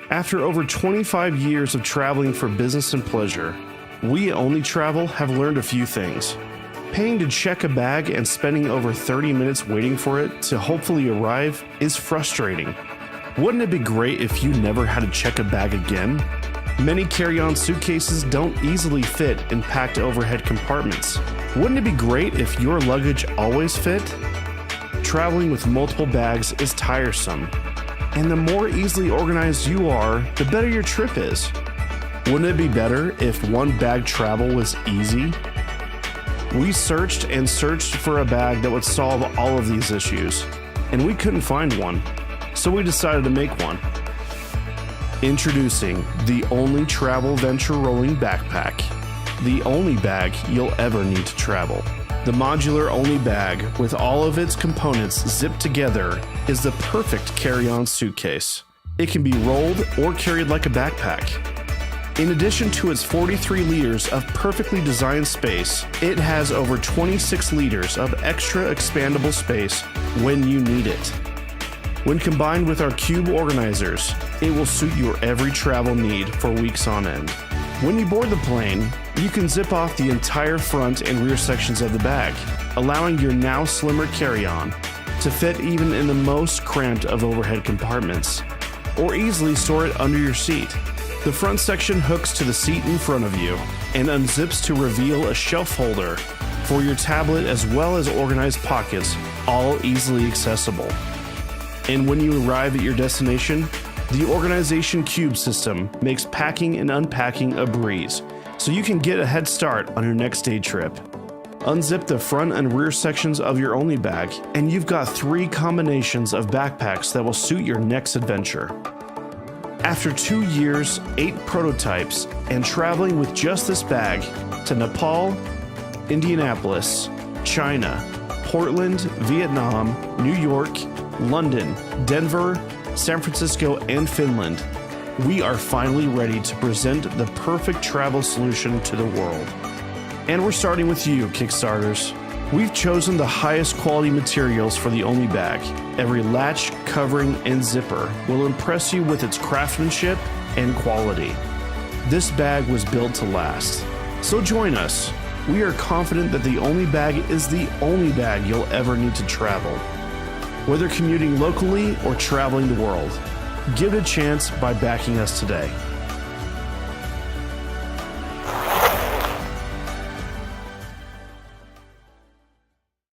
After over 25 years of traveling for business and pleasure, we at Onli Travel have learned a few things. Paying to check a bag and spending over 30 minutes waiting for it to hopefully arrive is frustrating. Wouldn't it be great if you never had to check a bag again? Many carry-on suitcases don't easily fit in packed overhead compartments. Wouldn't it be great if your luggage always fit? Traveling with multiple bags is tiresome, and the more easily organized you are, the better your trip is. Wouldn't it be better if one bag travel was easy? We searched and searched for a bag that would solve all of these issues, and we couldn't find one, so we decided to make one. Introducing the Onli Travel Venture Rolling Backpack, the only bag you'll ever need to travel. The modular Onli bag, with all of its components zipped together, is the perfect carry-on suitcase. It can be rolled or carried like a backpack. In addition to its 43 liters of perfectly designed space, it has over 26 liters of extra expandable space when you need it. When combined with our cube organizers, it will suit your every travel need for weeks on end. When you board the plane, you can zip off the entire front and rear sections of the bag, allowing your now slimmer carry-on to fit even in the most cramped of overhead compartments, or easily store it under your seat. The front section hooks to the seat in front of you and unzips to reveal a shelf holder for your tablet as well as organized pockets, all easily accessible. And when you arrive at your destination, the organization cube system makes packing and unpacking a breeze, so you can get a head start on your next day trip. Unzip the front and rear sections of your Onli bag, and you've got 3 combinations of backpacks that will suit your next adventure. After 2 years, 8 prototypes, and traveling with just this bag to Nepal, Indianapolis, China, Portland, Vietnam, New York, London, Denver, San Francisco, and Finland, we are finally ready to present the perfect travel solution to the world. And we're starting with you, Kickstarters. We've chosen the highest quality materials for the Onli bag. Every latch, covering, and zipper will impress you with its craftsmanship and quality. This bag was built to last. So join us. We are confident that the Onli bag is the only bag you'll ever need to travel. Whether commuting locally or traveling the world, give it a chance by backing us today.